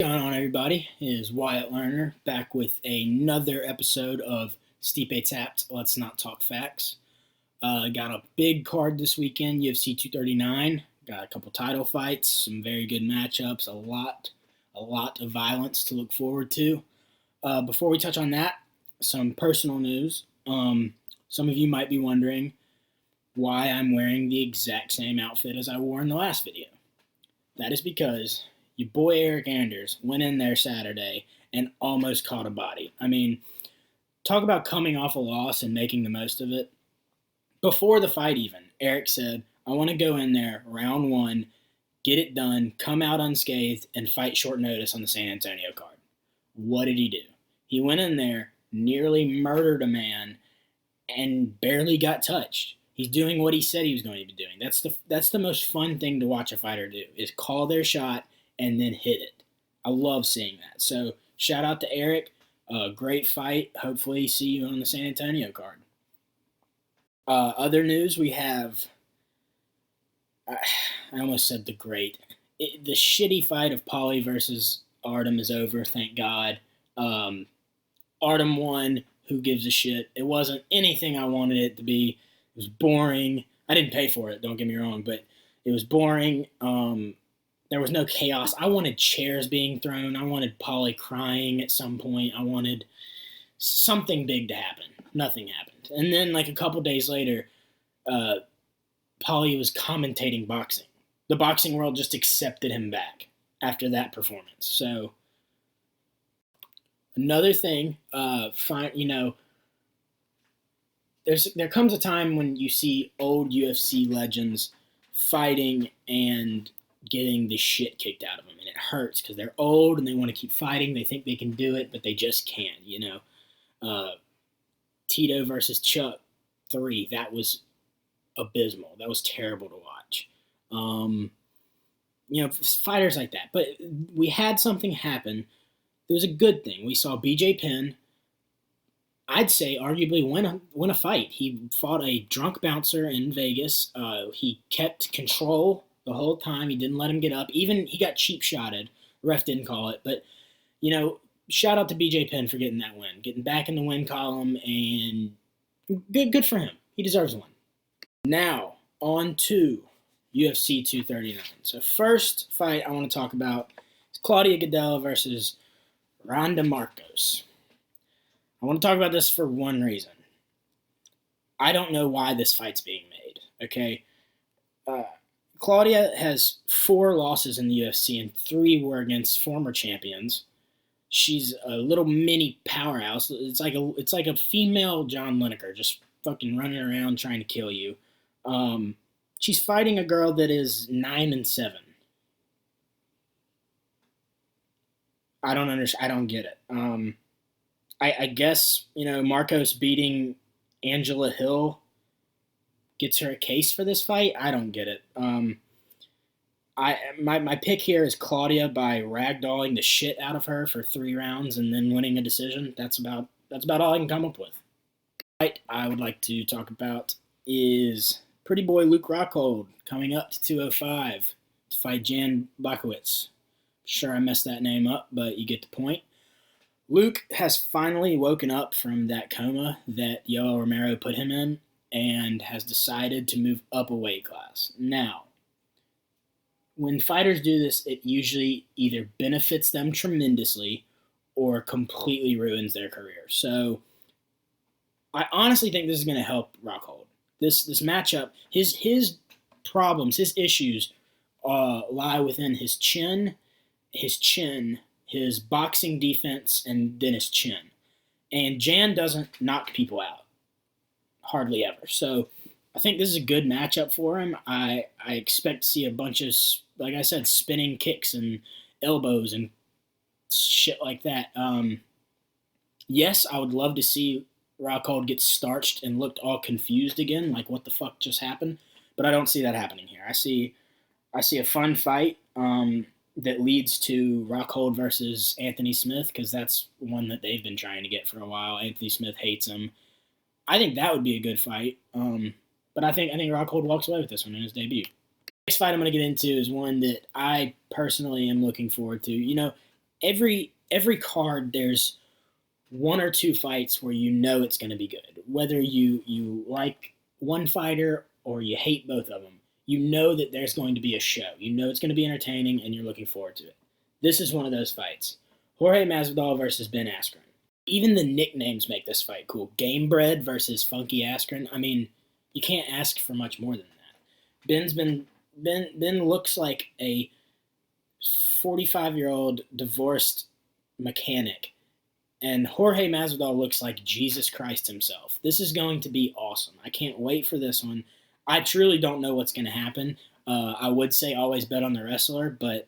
What's going on, everybody? It is Wyatt Lerner back with another episode of StipeTapped. Let's not talk facts. Got a big card this weekend, UFC 239. Got a couple title fights, some very good matchups, a lot of violence to look forward to. Before we touch on that, some personal news. Some of you might be wondering why I'm wearing the exact same outfit as I wore in the last video. That is because your boy Eric Anders went in there Saturday and almost caught a body. I mean, talk about coming off a loss and making the most of it. Before the fight even, Eric said, I want to go in there round one, get it done, come out unscathed, and fight short notice on the San Antonio card. What did he do? He went in there, nearly murdered a man, and barely got touched. He's doing what he said he was going to be doing. That's the most fun thing to watch a fighter do, is call their shot and then hit it. I love seeing that. So shout out to Eric. Great fight. Hopefully see you on the San Antonio card. Other news, we have, I almost said the shitty fight of Paulie versus Artem is over, thank God. Artem won. Who gives a shit? It wasn't anything I wanted it to be. It was boring. I didn't pay for it, don't get me wrong, but it was boring. There was no chaos. I wanted chairs being thrown. I wanted Paulie crying at some point. I wanted something big to happen. Nothing happened. And then, like a couple days later, Paulie was commentating boxing. The boxing world just accepted him back after that performance. So, another thing, there comes a time when you see old UFC legends fighting and getting the shit kicked out of them, and it hurts because they're old and they want to keep fighting. They think they can do it, but they just can't. Tito versus Chuck 3, that was abysmal. That was terrible to watch. Fighters like that. But we had something happen. It was a good thing. We saw BJ Penn, I'd say, arguably win a fight. He fought a drunk bouncer in Vegas. He kept control the whole time. He didn't let him get up. Even he got cheap shotted. Ref didn't call it. But, shout out to BJ Penn for getting that win. Getting back in the win column, and good for him. He deserves one. Now, on to UFC 239. So first fight I want to talk about is Claudia Gadelha versus Ronda Marcos. I want to talk about this for one reason. I don't know why this fight's being made, okay? Claudia has 4 losses in the UFC, and 3 were against former champions. She's a little mini powerhouse. It's like a female John Lineker, just fucking running around trying to kill you. She's fighting a girl that is 9-7. I don't understand. I don't get it. I guess, Marcos beating Angela Hill gets her a case for this fight. I don't get it. My pick here is Claudia by ragdolling the shit out of her for 3 rounds and then winning a decision. That's about all I can come up with. The fight I would like to talk about is pretty boy Luke Rockhold coming up to 205 to fight Jan Blachowicz. Sure, I messed that name up, but you get the point. Luke has finally woken up from that coma that Yoel Romero put him in and has decided to move up a weight class. Now, when fighters do this, it usually either benefits them tremendously or completely ruins their career. So I honestly think this is going to help Rockhold. This matchup, his problems, his issues lie within his chin, his boxing defense, and then his chin. And Jan doesn't knock people out. Hardly ever. So I think this is a good matchup for him. I expect to see a bunch of, like I said, spinning kicks and elbows and shit like that. Yes, I would love to see Rockhold get starched and looked all confused again, like what the fuck just happened. But I don't see that happening here. I see a fun fight that leads to Rockhold versus Anthony Smith, because that's one that they've been trying to get for a while. Anthony Smith hates him. I think that would be a good fight. But I think Rockhold walks away with this one in his debut. Next fight I'm going to get into is one that I personally am looking forward to. every card there's one or two fights where you know it's going to be good. Whether you like one fighter or you hate both of them, you know that there's going to be a show. You know it's going to be entertaining, and you're looking forward to it. This is one of those fights. Jorge Masvidal versus Ben Askren. Even the nicknames make this fight cool. Gamebred versus Funky Askren. I mean, you can't ask for much more than that. Ben looks like a 45-year-old divorced mechanic, and Jorge Masvidal looks like Jesus Christ himself. This is going to be awesome. I can't wait for this one. I truly don't know what's going to happen. I would say always bet on the wrestler, but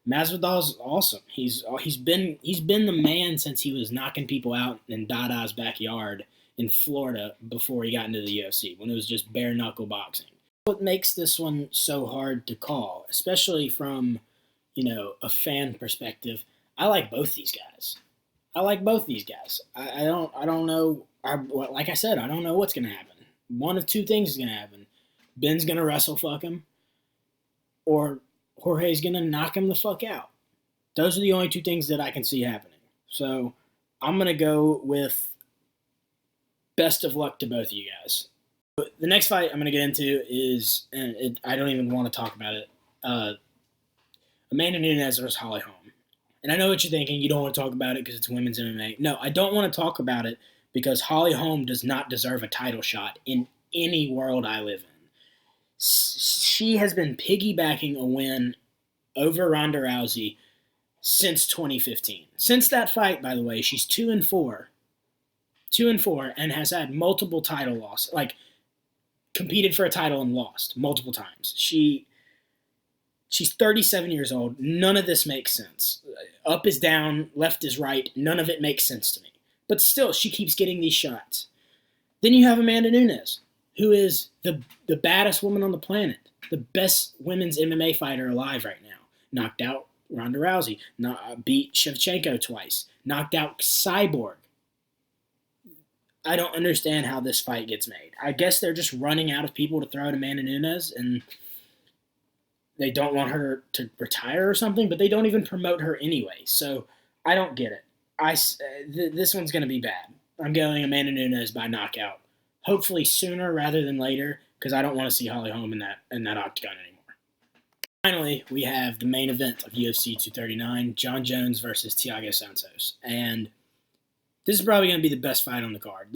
Masvidal's awesome. He's been the man since he was knocking people out in Dada's backyard in Florida before he got into the UFC, when it was just bare knuckle boxing. What makes this one so hard to call, especially from, a fan perspective, I like both these guys. I don't know. Like I said, I don't know what's going to happen. One of two things is going to happen. Ben's going to wrestle fuck him, or Jorge's going to knock him the fuck out. Those are the only two things that I can see happening. So I'm going to go with best of luck to both of you guys. The next fight I'm going to get into is, and I don't even want to talk about it, Amanda Nunes versus Holly Holm. And I know what you're thinking. You don't want to talk about it because it's women's MMA. No, I don't want to talk about it because Holly Holm does not deserve a title shot in any world I live in. She has been piggybacking a win over Ronda Rousey since 2015. Since that fight, by the way, she's 2-4. 2-4, and has had multiple title losses. Like, competed for a title and lost multiple times. She's 37 years old. None of this makes sense. Up is down, left is right. None of it makes sense to me. But still, she keeps getting these shots. Then you have Amanda Nunes, who is the baddest woman on the planet, the best women's MMA fighter alive right now. Knocked out Ronda Rousey, beat Shevchenko twice, knocked out Cyborg. I don't understand how this fight gets made. I guess they're just running out of people to throw at Amanda Nunes, and they don't want her to retire or something, but they don't even promote her anyway. So I don't get it. This one's going to be bad. I'm going Amanda Nunes by knockout. Hopefully sooner rather than later, because I don't want to see Holly Holm in that octagon anymore. Finally, we have the main event of UFC 239, Jon Jones versus Thiago Santos. And this is probably going to be the best fight on the card.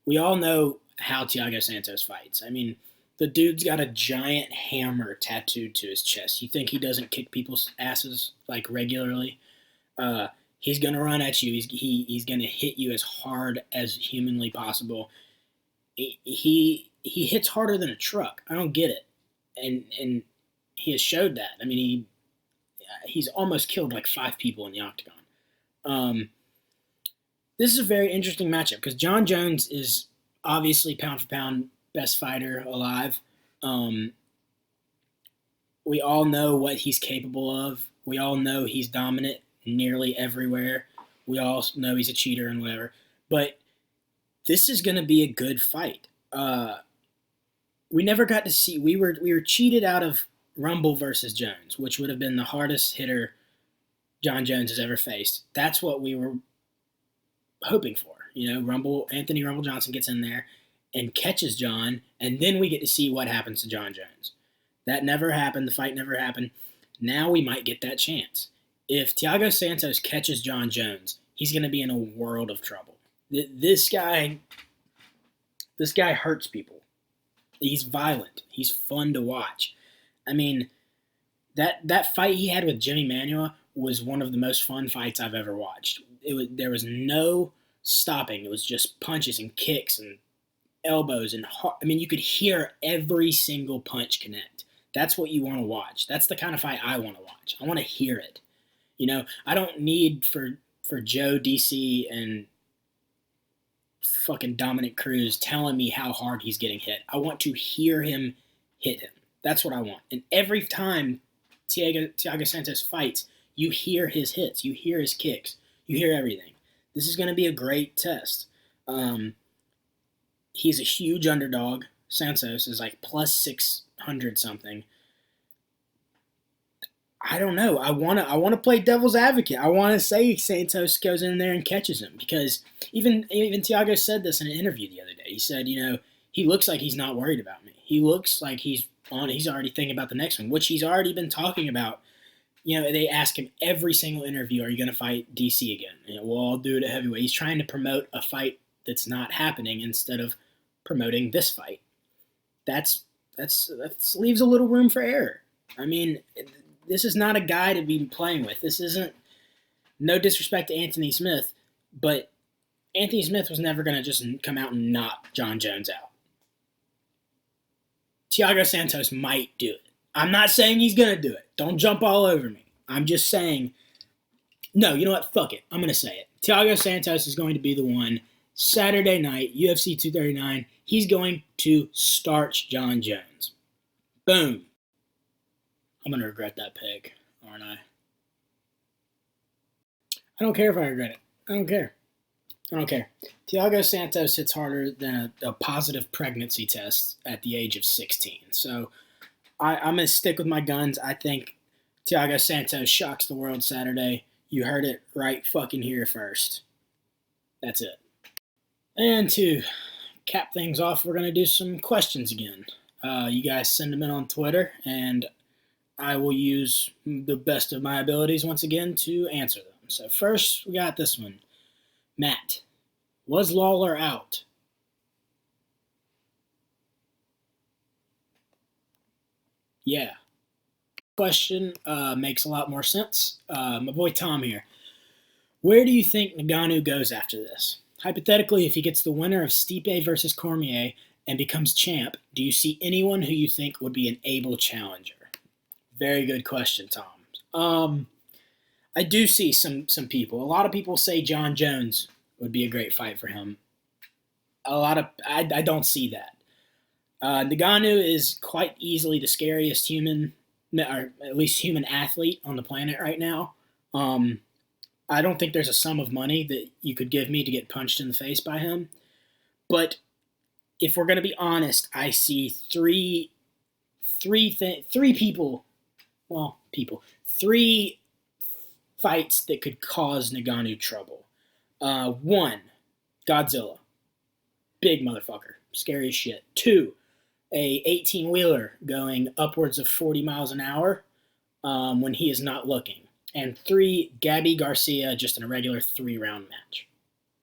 We all know how Thiago Santos fights. I mean, the dude's got a giant hammer tattooed to his chest. You think he doesn't kick people's asses like regularly? He's gonna run at you. He's gonna hit you as hard as humanly possible. He hits harder than a truck. I don't get it, and he has showed that. I mean, he's almost killed like 5 people in the octagon. This is a very interesting matchup because Jon Jones is obviously pound for pound best fighter alive. We all know what he's capable of. We all know he's dominant nearly everywhere. We all know he's a cheater and whatever. But this is going to be a good fight. We never got to see. We were cheated out of Rumble versus Jones, which would have been the hardest hitter Jon Jones has ever faced. That's what we were hoping for. Anthony Rumble Johnson gets in there and catches Jon, and then we get to see what happens to Jon Jones. That never happened. The fight never happened. Now we might get that chance. If Thiago Santos catches Jon Jones, he's going to be in a world of trouble. This guy hurts people. He's violent. He's fun to watch. I mean, that fight he had with Jimmy Manuwa was one of the most fun fights I've ever watched. There was no stopping. It was just punches and kicks and elbows and you could hear every single punch connect. That's what you want to watch. That's the kind of fight I want to watch. I want to hear it. I don't need for Joe DC and fucking Dominic Cruz telling me how hard he's getting hit. I want to hear him hit him. That's what I want. And every time Thiago Santos fights, you hear his hits, you hear his kicks, you hear everything. This is going to be a great test. He's a huge underdog. Santos is like plus 600 something. I don't know. I wanna play devil's advocate. I want to say Santos goes in there and catches him because even Thiago said this in an interview the other day. He said, he looks like he's not worried about me. He looks like he's on. He's already thinking about the next one, which he's already been talking about. They ask him every single interview, "Are you going to fight DC again?" Well, I'll do it at heavyweight. He's trying to promote a fight that's not happening instead of promoting this fight. That's leaves a little room for error. I mean, this is not a guy to be playing with. This isn't, no disrespect to Anthony Smith, but Anthony Smith was never going to just come out and knock John Jones out. Thiago Santos might do it. I'm not saying he's going to do it. Don't jump all over me. I'm just saying, no, you know what? Fuck it. I'm going to say it. Thiago Santos is going to be the one Saturday night, UFC 239. He's going to starch John Jones. Boom. I'm going to regret that pick, aren't I? I don't care if I regret it. I don't care. Thiago Santos hits harder than a positive pregnancy test at the age of 16. So I'm going to stick with my guns. I think Thiago Santos shocks the world Saturday. You heard it right fucking here first. That's it. And to cap things off, we're going to do some questions again. You guys send them in on Twitter, and I will use the best of my abilities once again to answer them. So first, we got this one. Matt, was Lawler out? Yeah. Question makes a lot more sense. My boy Tom here. Where do you think Ngannou goes after this? Hypothetically, if he gets the winner of Stipe versus Cormier and becomes champ, do you see anyone who you think would be an able challenger? Very good question, Tom. I do see some people. A lot of people say John Jones would be a great fight for him. I don't see that. Ngannou is quite easily the scariest human, or at least human athlete on the planet right now. I don't think there's a sum of money that you could give me to get punched in the face by him. But if we're going to be honest, I see three fights that could cause Ngannou trouble. One, Godzilla. Big motherfucker. Scary as shit. Two, a 18-wheeler going upwards of 40 miles an hour when he is not looking. And three, Gabby Garcia just in a regular 3-round match.